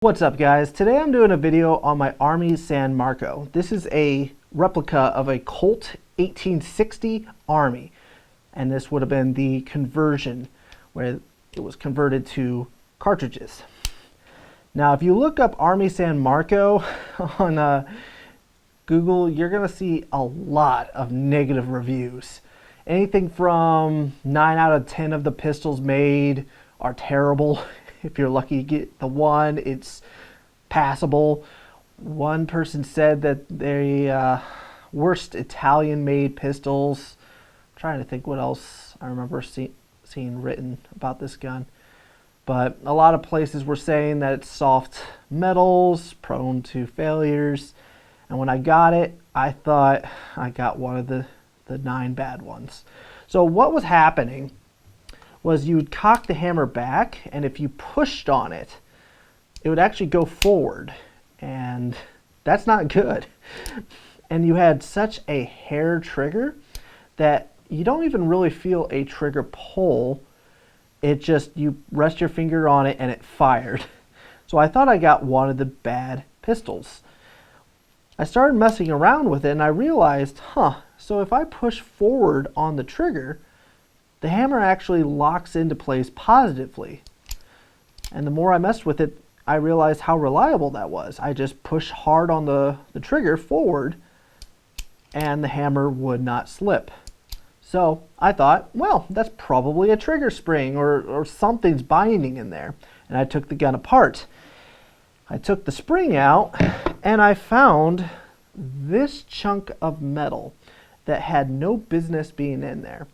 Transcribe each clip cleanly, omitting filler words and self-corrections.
What's up guys? Today I'm doing a video on my Armi San Marco. This is a replica of a Colt 1860 Armi, and this would have been the conversion where it was converted to cartridges. Now if you look up Armi San Marco on Google, you're gonna see a lot of negative reviews. Anything from 9 out of 10 of the pistols made are terrible. If you're lucky to get the one, it's passable. One person said that the worst Italian-made pistols. I'm trying to think what else I remember seeing written about this gun. But a lot of places were saying that it's soft metals, prone to failures. And when I got it, I thought I got one of the 9 bad ones. So what was happening was you would cock the hammer back, and if you pushed on it, it would actually go forward, and that's not good. And you had such a hair trigger that you don't even really feel a trigger pull. It just, you rest your finger on it and it fired. So I thought I got one of the bad pistols. I started messing around with it and I realized, so if I push forward on the trigger, the hammer actually locks into place positively. And the more I messed with it, I realized how reliable that was. I just pushed hard on the trigger forward and the hammer would not slip. So I thought, well, that's probably a trigger spring or something's binding in there. And I took the gun apart. I took the spring out and I found this chunk of metal that had no business being in there.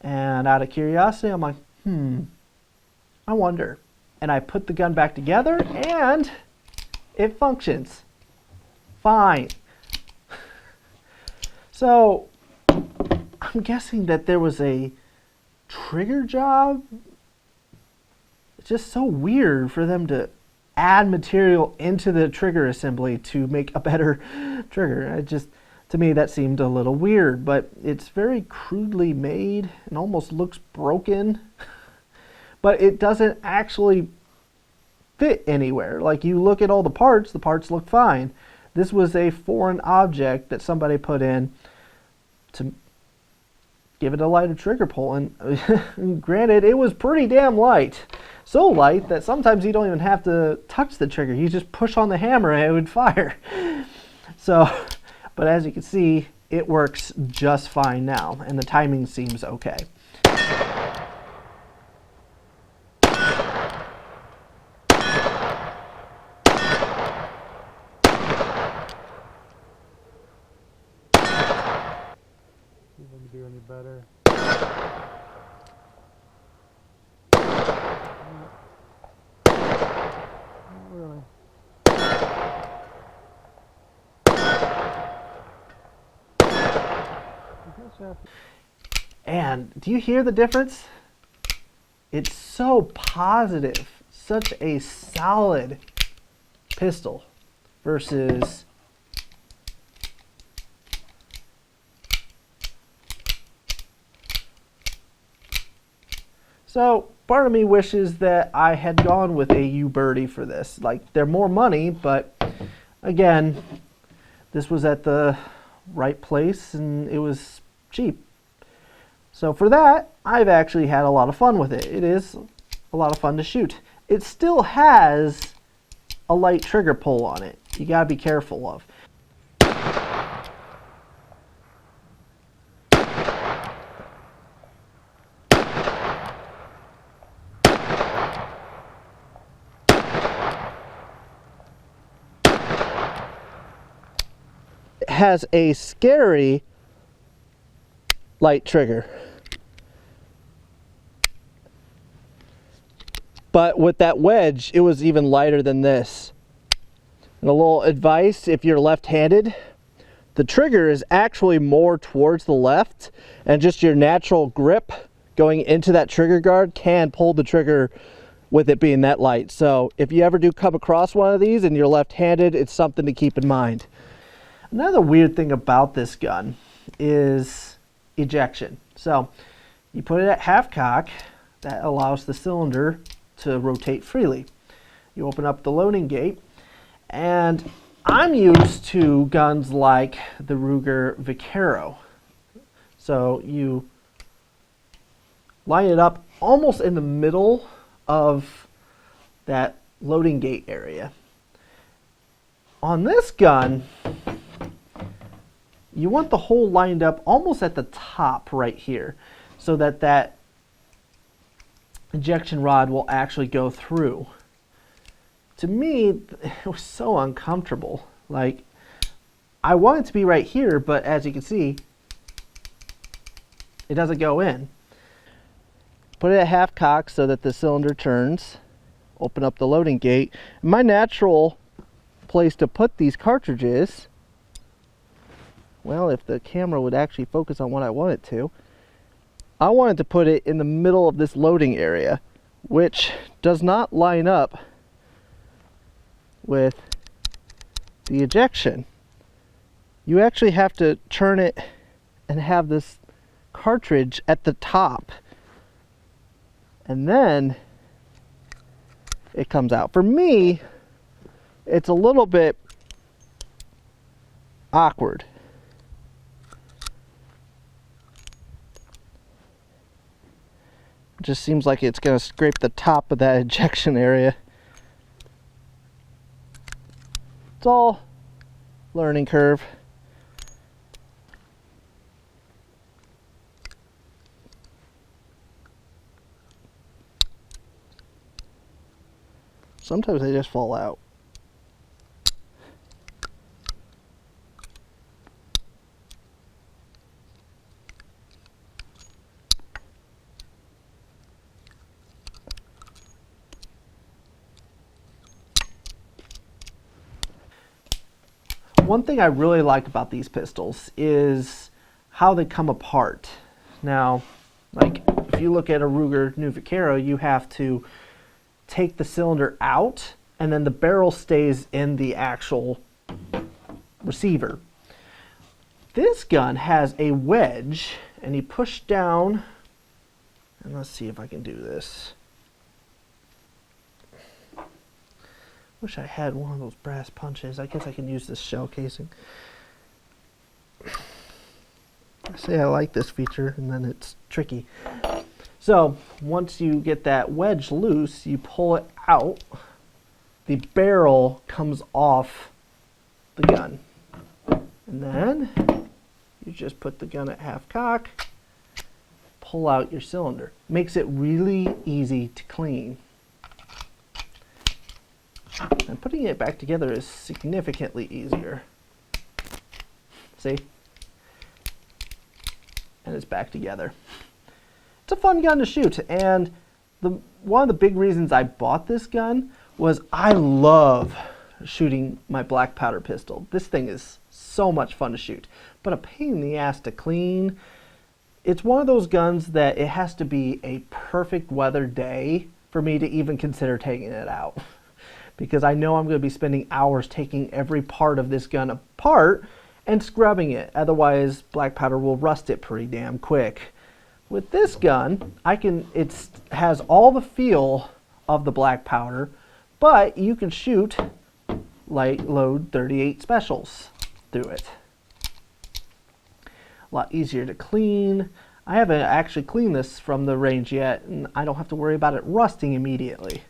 And out of curiosity, I'm like, I wonder. And I put the gun back together and it functions fine. So I'm guessing that there was a trigger job. It's just so weird for them to add material into the trigger assembly to make a better trigger. To me, that seemed a little weird, but it's very crudely made and almost looks broken. But it doesn't actually fit anywhere. Like, you look at all the parts look fine. This was a foreign object that somebody put in to give it a lighter trigger pull. And granted, it was pretty damn light. So light that sometimes you don't even have to touch the trigger. You just push on the hammer and it would fire. But as you can see, it works just fine now, and the timing seems okay. See if I can do any better. Not really. And do you hear the difference? It's so positive, such a solid pistol versus so part of me wishes that I had gone with a U-Birdie for this. Like, they're more money, but again, this was at the right place and it was cheap. So for that, I've actually had a lot of fun with it. It is a lot of fun to shoot. It still has a light trigger pull on it. You gotta be careful of. It has a scary light trigger. But with that wedge, it was even lighter than this. And a little advice, if you're left-handed, the trigger is actually more towards the left, and just your natural grip going into that trigger guard can pull the trigger with it being that light. So if you ever do come across one of these and you're left-handed, it's something to keep in mind. Another weird thing about this gun is ejection. So you put it at half cock, that allows the cylinder to rotate freely. You open up the loading gate, and I'm used to guns like the Ruger Vaquero. So you line it up almost in the middle of that loading gate area. On this gun, you want the hole lined up almost at the top right here, so that that ejection rod will actually go through. To me, it was so uncomfortable. Like, I want it to be right here, but as you can see, it doesn't go in. Put it at half cock so that the cylinder turns. Open up the loading gate. My natural place to put these cartridges, well, if the camera would actually focus on what I want it to, I wanted to put it in the middle of this loading area, which does not line up with the ejection. You actually have to turn it and have this cartridge at the top, and then it comes out. For me, it's a little bit awkward. It just seems like it's going to scrape the top of that ejection area. It's all learning curve. Sometimes they just fall out. One thing I really like about these pistols is how they come apart. Now, like if you look at a Ruger New Vaquero, you have to take the cylinder out and then the barrel stays in the actual receiver. This gun has a wedge, and you push down, and let's see if I can do this. Wish I had one of those brass punches. I guess I can use this shell casing. I say I like this feature, and then it's tricky. So once you get that wedge loose, you pull it out. The barrel comes off the gun. And then you just put the gun at half cock, pull out your cylinder. Makes it really easy to clean. And putting it back together is significantly easier. See? And it's back together. It's a fun gun to shoot, and one of the big reasons I bought this gun was I love shooting my black powder pistol. This thing is so much fun to shoot, but a pain in the ass to clean. It's one of those guns that it has to be a perfect weather day for me to even consider taking it out. Because I know I'm going to be spending hours taking every part of this gun apart and scrubbing it. Otherwise, black powder will rust it pretty damn quick. With this gun, it has all the feel of the black powder, but you can shoot light load 38 specials through it. A lot easier to clean. I haven't actually cleaned this from the range yet, and I don't have to worry about it rusting immediately.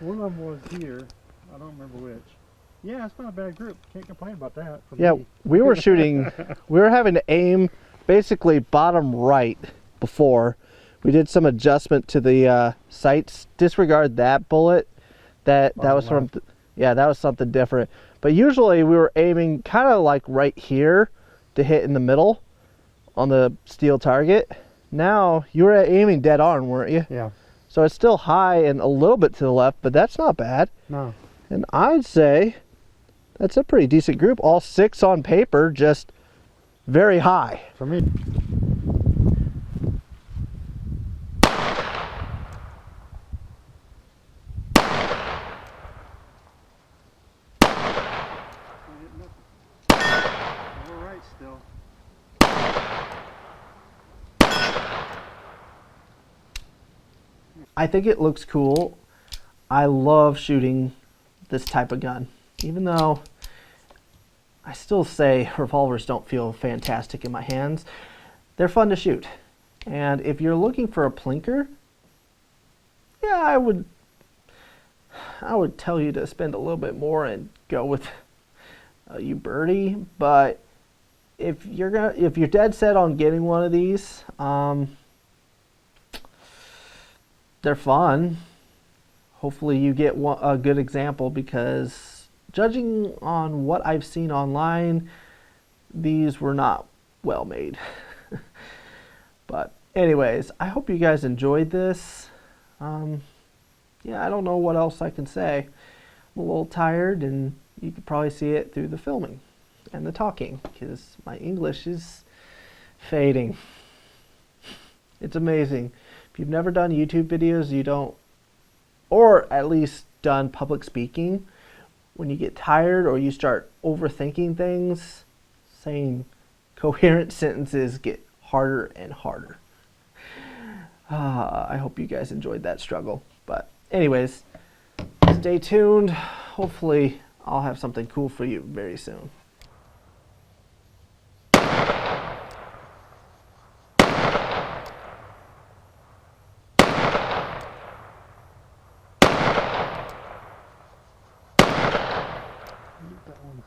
One of them was here. I don't remember which. Yeah, it's not a bad group. Can't complain about that. Yeah, me. we were shooting, we were having to aim basically bottom right before. We did some adjustment to the sights. Disregard that bullet. That was from, yeah, that was something different. But usually we were aiming kind of like right here to hit in the middle on the steel target. Now you were aiming dead on, weren't you? Yeah. So it's still high and a little bit to the left, but that's not bad. No. And I'd say that's a pretty decent group. All 6 on paper, just very high. For me. still. I think it looks cool. I love shooting this type of gun, even though I still say revolvers don't feel fantastic in my hands. They're fun to shoot. And if you're looking for a plinker, yeah, I would tell you to spend a little bit more and go with a Uberti. But if you're dead set on getting one of these, they're fun. Hopefully you get a good example, because judging on what I've seen online, these were not well made. But anyways, I hope you guys enjoyed this. Yeah, I don't know what else I can say. I'm a little tired, and you could probably see it through the filming and the talking, because my English is fading. It's amazing. If you've never done YouTube videos, you don't, or at least done public speaking, when you get tired or you start overthinking things, saying coherent sentences get harder and harder. I hope you guys enjoyed that struggle. But anyways, stay tuned. Hopefully I'll have something cool for you very soon. That one.